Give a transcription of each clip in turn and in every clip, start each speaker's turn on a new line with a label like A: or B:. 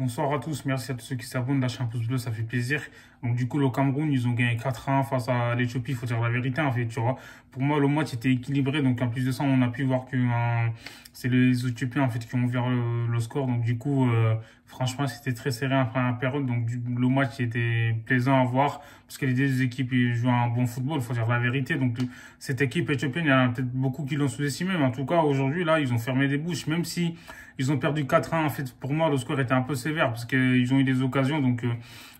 A: Bonsoir à tous, merci à tous ceux qui s'abonnent, lâchez un pouce bleu, ça fait plaisir. Donc du coup, le Cameroun, ils ont gagné 4-1 face à l'Éthiopie, il faut dire la vérité en fait, tu vois. Pour moi, le match était équilibré, donc en plus de ça, on a pu voir que c'est les Éthiopiens en fait qui ont ouvert le score. Donc du coup, franchement, c'était très serré en première période, donc le match était plaisant à voir, parce que les deux équipes ils jouent un bon football, il faut dire la vérité. Donc cette équipe éthiopienne, il y en a peut-être beaucoup qui l'ont sous-estimé, mais en tout cas, aujourd'hui, là, ils ont fermé des bouches, même si ils ont perdu 4-1. En fait, pour moi, le score était un peu sévère parce qu'ils ont eu des occasions. Donc,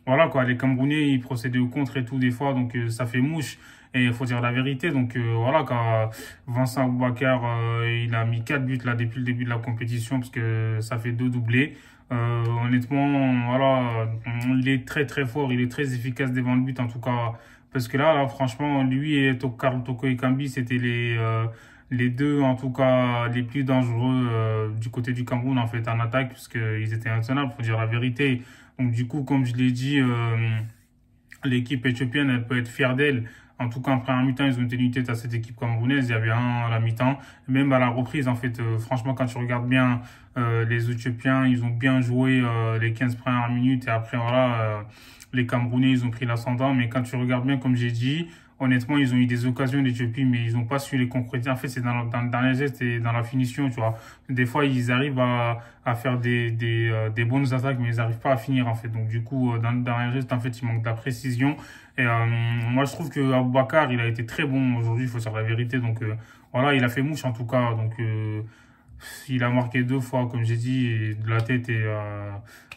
A: voilà, quoi. Les Camerounais, ils procédaient au contre et tout, des fois. Donc, ça fait mouche. Et il faut dire la vérité. Donc, voilà, quand Vincent Aboubakar, il a mis 4 buts là depuis le début de la compétition parce que ça fait 2 doublés. Honnêtement, voilà, il est très, très fort. Il est très efficace devant le but, en tout cas. Parce que là, franchement, lui et Karl Toko Ekambi, c'était les deux, en tout cas, les plus dangereux du côté du Cameroun, en fait, en attaque, parce qu'ils étaient intenables, faut dire la vérité. Donc, du coup, comme je l'ai dit, l'équipe éthiopienne, elle peut être fière d'elle. En tout cas, en première mi-temps, ils ont tenu tête à cette équipe camerounaise. Il y avait un à la mi-temps. Même à la reprise, en fait, franchement, quand tu regardes bien les Éthiopiens, ils ont bien joué les 15 premières minutes. Et après, voilà, les Camerounais, ils ont pris l'ascendant. Mais quand tu regardes bien, comme j'ai dit, honnêtement, ils ont eu des occasions d'Éthiopie, mais ils n'ont pas su les concrétiser. En fait, c'est dans le dernier geste et dans la finition, tu vois. Des fois, ils arrivent à faire des bonnes attaques, mais ils n'arrivent pas à finir, en fait. Donc, du coup, dans le dernier geste, en fait, il manque de la précision. Et moi, je trouve que Aboubakar, il a été très bon aujourd'hui, il faut dire la vérité. Donc, voilà, il a fait mouche, en tout cas. Donc, il a marqué 2 fois, comme j'ai dit, et de la tête. Et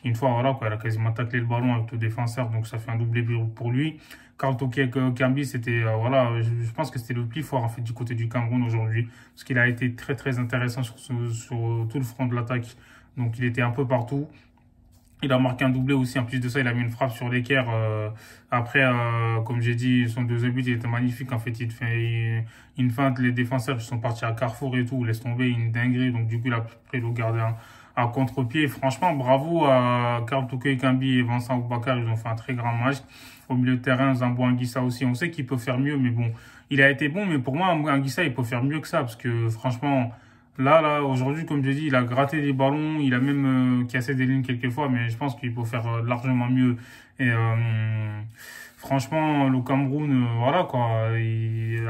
A: une fois, voilà, quoi, il a quasiment taclé le ballon avec le défenseur. Donc, ça fait un doublé pour lui. Karl Toko Ekambi, c'était, voilà, je pense que c'était le plus fort, en fait, du côté du Cameroun aujourd'hui. Parce qu'il a été très, très intéressant sur tout le front de l'attaque. Donc, il était un peu partout. Il a marqué un doublé aussi. En plus de ça, il a mis une frappe sur l'équerre. Après, comme j'ai dit, son deuxième but, il était magnifique. En fait, il fait une feinte. Les défenseurs, ils sont partis à Carrefour et tout. Laisse tomber une dinguerie. Donc, du coup, il a pris le gardien à contre-pied. Franchement, bravo à Karl Toko Ekambi et Vincent Aboubakar. Ils ont fait un très grand match. Au milieu de terrain, Zambo Anguissa aussi. On sait qu'il peut faire mieux, mais bon, il a été bon. Mais pour moi, Anguissa, il peut faire mieux que ça. Parce que franchement, là, aujourd'hui, comme je dis, il a gratté des ballons, il a même cassé des lignes quelques fois, mais je pense qu'il peut faire largement mieux. Et franchement, le Cameroun, voilà quoi,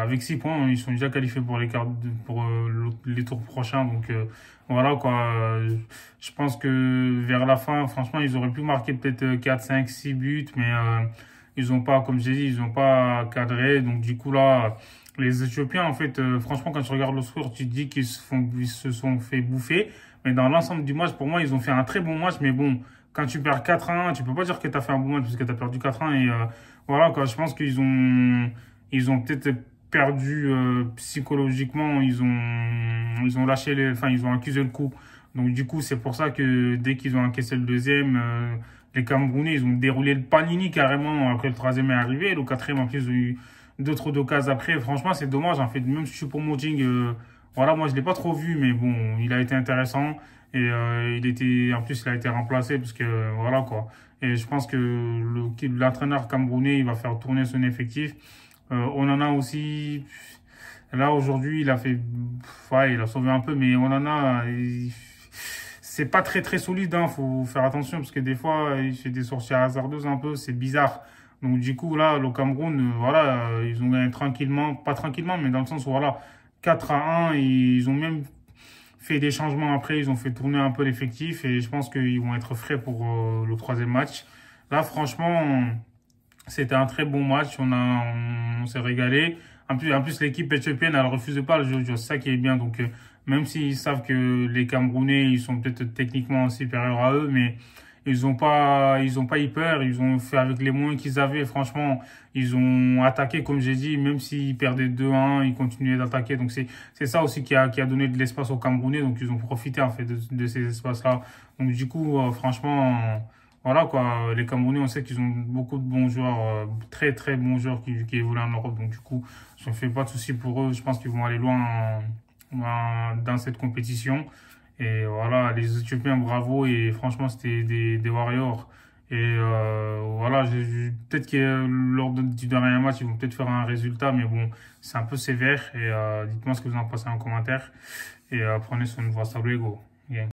A: avec 6 points, ils sont déjà qualifiés pour les tours prochains. Donc voilà quoi, je pense que vers la fin, franchement, ils auraient pu marquer peut-être 4, 5, 6 buts, mais ils ont pas, comme j'ai dit, ils ont pas cadré. Donc du coup là, les Éthiopiens, en fait, franchement, quand tu regardes le score, tu te dis ils se sont fait bouffer. Mais dans l'ensemble du match, pour moi, ils ont fait un très bon match. Mais bon, quand tu perds 4-1, tu peux pas dire que tu as fait un bon match parce que tu as perdu 4-1. Et voilà, quoi, je pense ils ont peut-être perdu psychologiquement. Ils ont lâché enfin, ils ont accusé le coup. Donc, du coup, c'est pour ça que dès qu'ils ont encaissé le deuxième, les Camerounais, ils ont déroulé le panini carrément. Après, le troisième est arrivé. Le quatrième, en plus, ils ont eu d'autres d'occasions après. Franchement, c'est dommage, en fait. Même si Choupo-Moting, voilà, moi, je l'ai pas trop vu, mais bon, il a été intéressant. Et en plus, il a été remplacé parce que, voilà, quoi. Et je pense que l'entraîneur camerounais, il va faire tourner son effectif. On en a aussi, là, aujourd'hui, il a fait, ouais, il a sauvé un peu, mais on en a, c'est pas très, très solide, hein. Faut faire attention parce que des fois, il fait des sorties hasardeuses un peu, c'est bizarre. Donc, du coup, là, le Cameroun, voilà, ils ont gagné tranquillement, pas tranquillement, mais dans le sens où, voilà, 4-1, et ils ont même fait des changements après, ils ont fait tourner un peu l'effectif et je pense qu'ils vont être frais pour le troisième match. Là, franchement, c'était un très bon match, on s'est régalé. En plus l'équipe éthiopienne, elle refuse pas le jeu, c'est ça qui est bien. Donc, même s'ils savent que les Camerounais, ils sont peut-être techniquement supérieurs à eux, mais ils ont pas eu peur, ils ont fait avec les moyens qu'ils avaient. Franchement, ils ont attaqué, comme j'ai dit, même s'ils perdaient 2-1, ils continuaient d'attaquer. Donc, c'est ça aussi qui a donné de l'espace aux Camerounais. Donc, ils ont profité, en fait, de ces espaces-là. Donc, du coup, franchement, voilà, quoi. Les Camerounais, on sait qu'ils ont beaucoup de bons joueurs, très, très bons joueurs qui évoluent en Europe. Donc, du coup, je ne fais pas de soucis pour eux. Je pense qu'ils vont aller loin dans cette compétition. Et voilà, les Éthiopiens, bravo. Et franchement, c'était des warriors. Et voilà, peut-être que du dernier match, ils vont peut-être faire un résultat. Mais bon, c'est un peu sévère. Et dites-moi ce que vous en pensez en commentaire. Et prenez soin de vous. Salut, go.